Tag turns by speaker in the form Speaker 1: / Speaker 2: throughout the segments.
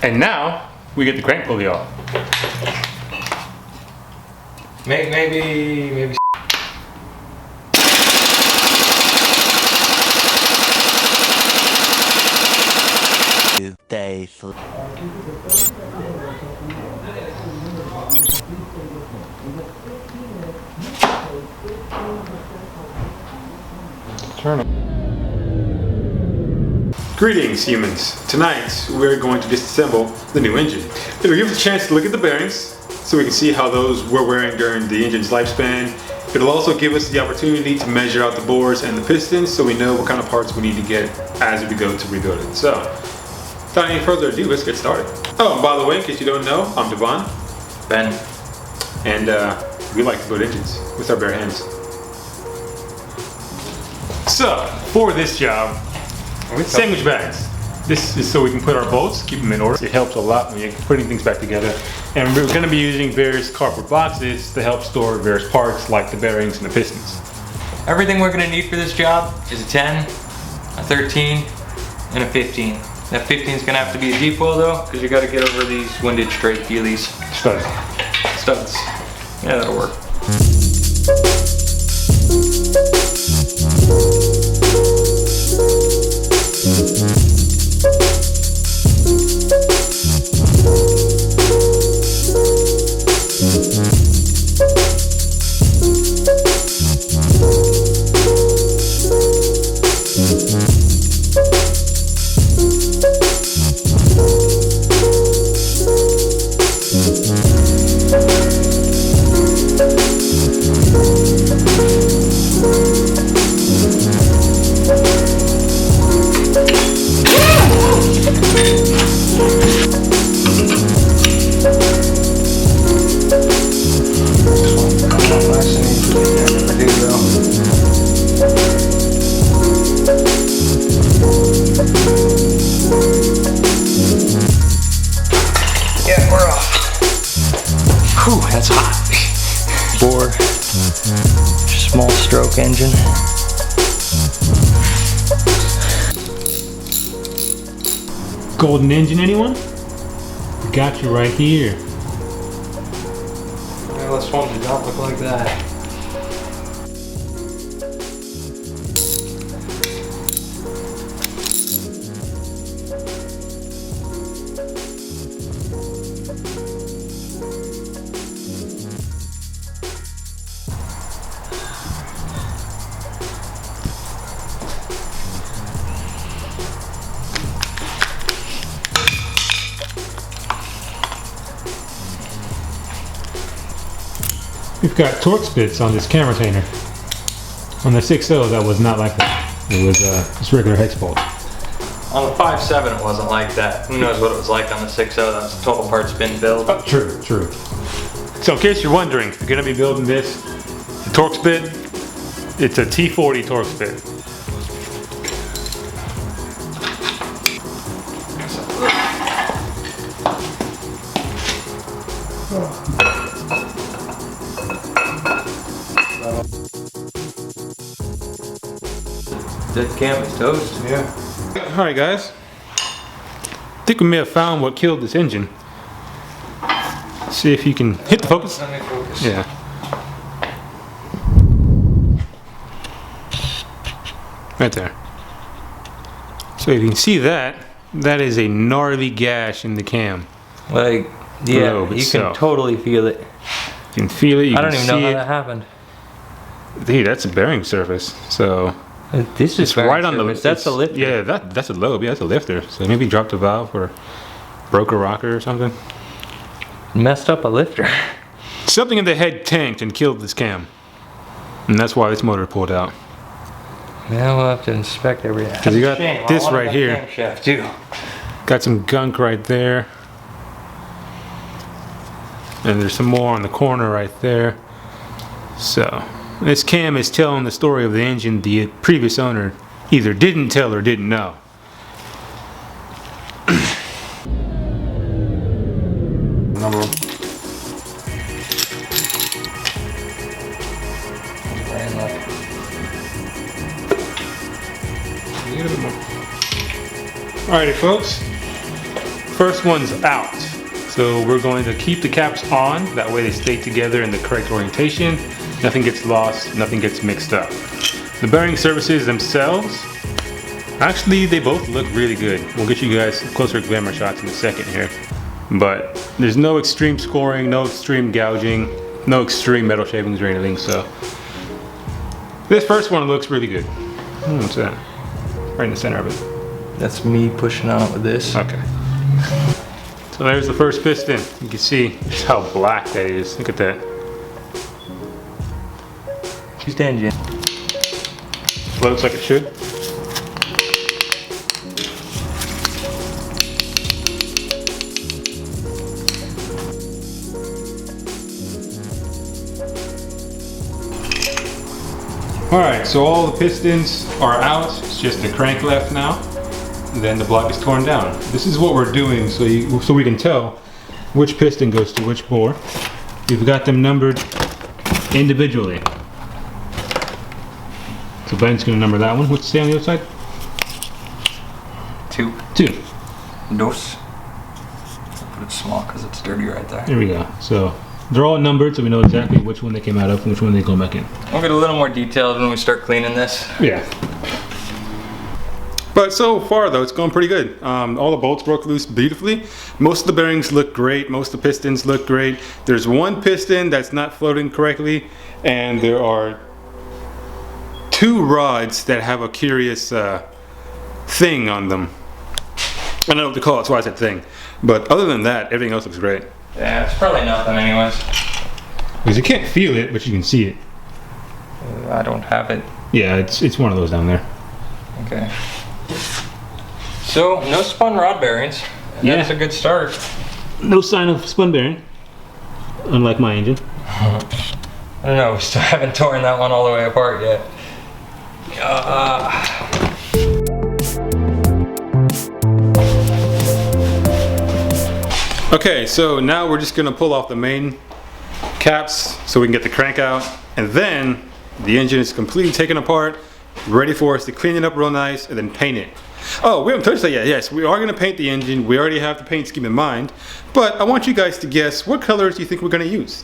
Speaker 1: And now we get the crank pulley off.
Speaker 2: Maybe.
Speaker 3: Days.
Speaker 1: Turn it. Greetings, humans. Tonight we're going to disassemble the new engine. It'll give us a chance to look at the bearings so we can see how those were wearing during the engine's lifespan. It'll also give us the opportunity to measure out the bores and the pistons so we know what kind of parts we need to get as we go to rebuild it. So, without any further ado, let's get started. Oh, and by the way, in case you don't know, I'm Devon.
Speaker 2: Ben.
Speaker 1: And we like to build engines with our bare hands. So, for this job, sandwich bags. This is so we can put our bolts, keep them in order. It helps a lot when you're putting things back together. And we're going to be using various cardboard boxes to help store various parts like the bearings and the pistons.
Speaker 2: Everything we're going to need for this job is a 10, a 13, and a 15. That 15 is going to have to be a deep-well though, because you got to get over these windage straight feelies. Studs. Yeah, that'll work. Whew, that's hot. Bore, small stroke engine.
Speaker 1: Golden engine, anyone? We got you right here.
Speaker 2: Yeah, this one did not look like that.
Speaker 1: We've got torque bits on this cam retainer. On the 6.0 that was not like that. It was just regular hex bolt.
Speaker 2: On the 5.7 it wasn't like that. Who knows what it was like on the 6.0, that was a total part spin build.
Speaker 1: Oh, true. So in case you're wondering, if you're going to be building this, the torque bit, it's a T40 torque bit.
Speaker 2: That cam is toast.
Speaker 1: Yeah. Alright guys, I think we may have found what killed this engine. See if you can hit the focus.
Speaker 2: Let me focus.
Speaker 1: Yeah. Right there. So if you can see that, that is a gnarly gash in the cam.
Speaker 2: Like, yeah,
Speaker 1: Globe
Speaker 2: you
Speaker 1: itself.
Speaker 2: can totally feel it.
Speaker 1: You can feel it, you
Speaker 2: I don't
Speaker 1: can
Speaker 2: even know
Speaker 1: see
Speaker 2: how
Speaker 1: it.
Speaker 2: that happened.
Speaker 1: Dude, that's a bearing surface. So
Speaker 2: This is
Speaker 1: right on the
Speaker 2: surface. That's a lifter.
Speaker 1: Yeah, that's a lobe. Yeah, that's a lifter. So maybe dropped a valve or broke a rocker or something.
Speaker 2: Messed up a lifter.
Speaker 1: Something in the head tanked and killed this cam. And that's why this motor pulled out.
Speaker 2: Yeah, we'll have to inspect everything.
Speaker 1: Because you got this right here.
Speaker 2: Crankshaft too.
Speaker 1: Got some gunk right there. And there's some more on the corner right there. So, this cam is telling the story of the engine the previous owner either didn't tell or didn't know.
Speaker 4: Number. Alrighty folks,
Speaker 1: first one's out. So we're going to keep the caps on, that way they stay together in the correct orientation. Nothing gets lost, nothing gets mixed up. The bearing surfaces themselves, actually they both look really good. We'll get you guys closer glamour shots in a second here. But there's no extreme scoring, no extreme gouging, no extreme metal shavings or anything, so. This first one looks really good. What's that? Right in the center of it.
Speaker 2: That's me pushing on it with this.
Speaker 1: Okay. So there's the first piston. You can see just how black that is. Look at that.
Speaker 2: She's engine.
Speaker 1: Floats like it should. Alright, so all the pistons are out. It's just the crank left now. Then the block is torn down. This is what we're doing so we can tell which piston goes to which bore. We've got them numbered individually. So Ben's gonna number that one. What's it say on the other side?
Speaker 2: 2.
Speaker 1: 2.
Speaker 2: Dos. I'll put it small because it's dirty right there.
Speaker 1: There we go. So they're all numbered, so we know exactly which one they came out of and which one they go back in.
Speaker 2: We'll get a little more detailed when we start cleaning this.
Speaker 1: Yeah. But so far though, it's going pretty good. All the bolts broke loose beautifully. Most of the bearings look great. Most of the pistons look great. There's one piston that's not floating correctly, and there are 2 rods that have a curious thing on them. I don't know what to call it, that's why I said thing. But other than that, everything else looks great.
Speaker 2: Yeah, it's probably nothing anyways.
Speaker 1: Because you can't feel it, but you can see it.
Speaker 2: I don't have it.
Speaker 1: Yeah, it's one of those down there.
Speaker 2: Okay. So, no spun rod bearings.
Speaker 1: Yeah.
Speaker 2: That's a good start.
Speaker 1: No sign of spun bearing, unlike my engine.
Speaker 2: I don't know, we still haven't torn that one all the way apart yet.
Speaker 1: Okay, so now we're just gonna pull off the main caps so we can get the crank out, and then the engine is completely taken apart, ready for us to clean it up real nice and then paint it. Oh, we haven't touched that yet. Yes, we are gonna paint the engine. We already have the paint scheme in mind, but I want you guys to guess what colors you think we're gonna use.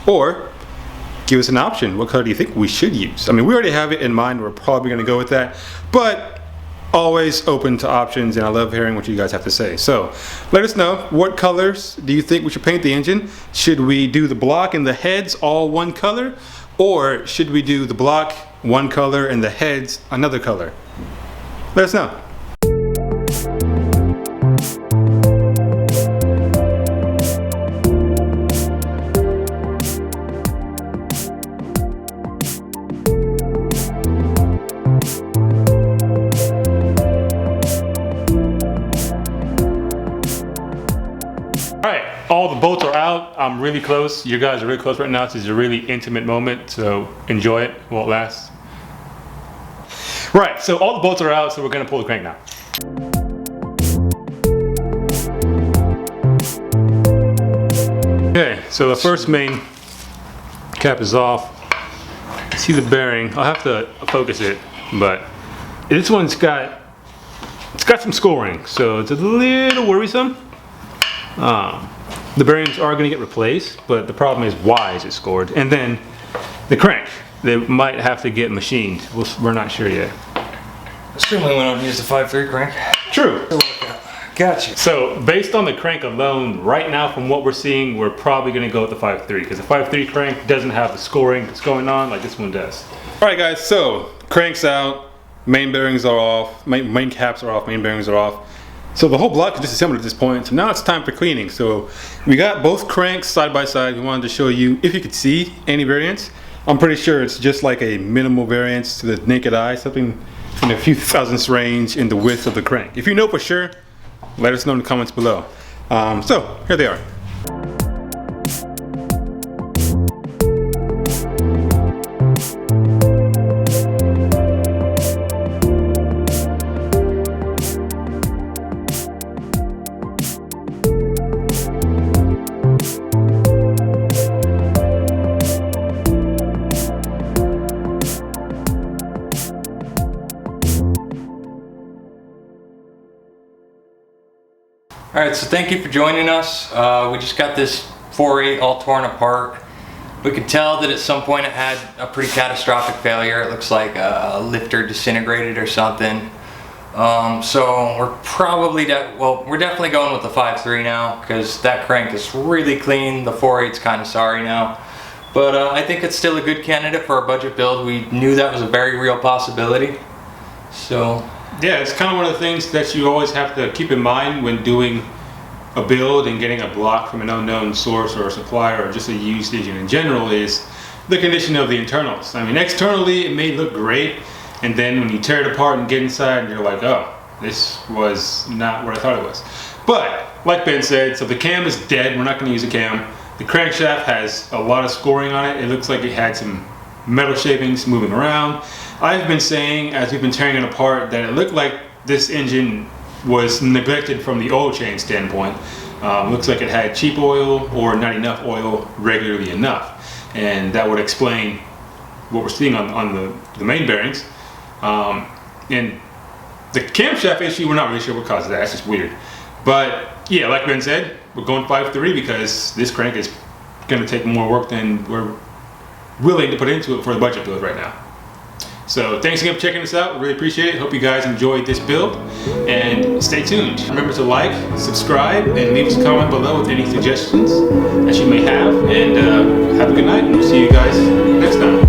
Speaker 1: Or give us an option. What color do you think we should use? I mean, we already have it in mind. We're probably gonna go with that, but always open to options, and I love hearing what you guys have to say. So let us know, what colors do you think we should paint the engine? Should we do the block and the heads all one color? Or should we do the block one color and the heads another color? Let us know. All the bolts are out. I'm really close. You guys are really close right now. This is a really intimate moment, so enjoy it while it lasts. Right, so all the bolts are out, so we're gonna pull the crank now. Okay, so the first main cap is off. See the bearing. I'll have to focus it, but this one's got some scoring, so it's a little worrisome. The bearings are going to get replaced, but the problem is why is it scored? And then the crank, they might have to get machined. We're not sure yet.
Speaker 2: Assuming we don't use the 5.3 crank.
Speaker 1: True.
Speaker 2: Gotcha.
Speaker 1: So based on the crank alone, right now from what we're seeing, we're probably going to go with the 5.3 because the 5.3 crank doesn't have the scoring that's going on like this one does. All right, guys. So crank's out, main bearings are off, main caps are off, main bearings are off. So the whole block is disassembled at this point, so now it's time for cleaning. So we got both cranks side by side. We wanted to show you if you could see any variance. I'm pretty sure it's just like a minimal variance to the naked eye, something in a few thousandths range in the width of the crank. If you know for sure, let us know in the comments below. So here they are.
Speaker 2: Alright, so thank you for joining us. We just got this 4.8 all torn apart. We could tell that at some point it had a pretty catastrophic failure. It looks like a lifter disintegrated or something. So we're probably, we're definitely going with the 5.3 now because that crank is really clean. The 4.8's kind of sorry now. But I think it's still a good candidate for a budget build. We knew that was a very real possibility. So
Speaker 1: yeah, it's kind of one of the things that you always have to keep in mind when doing a build and getting a block from an unknown source or a supplier or just a used engine in general is the condition of the internals. I mean, externally it may look great, and then when you tear it apart and get inside, you're like, oh, this was not what I thought it was. But like Ben said, so the cam is dead. We're not going to use a cam. The crankshaft has a lot of scoring on it. It looks like it had some metal shavings moving around. I've been saying, as we've been tearing it apart, that it looked like this engine was neglected from the oil change standpoint. Looks like it had cheap oil or not enough oil regularly enough. And that would explain what we're seeing on the main bearings. And the camshaft issue, we're not really sure what causes that. It's just weird. But yeah, like Ben said, we're going 5.3 because this crank is going to take more work than we're willing to put into it for the budget build right now. So thanks again for checking us out. We really appreciate it. Hope you guys enjoyed this build, and stay tuned. Remember to like, subscribe, and leave us a comment below with any suggestions that you may have. And have a good night, and we'll see you guys next time.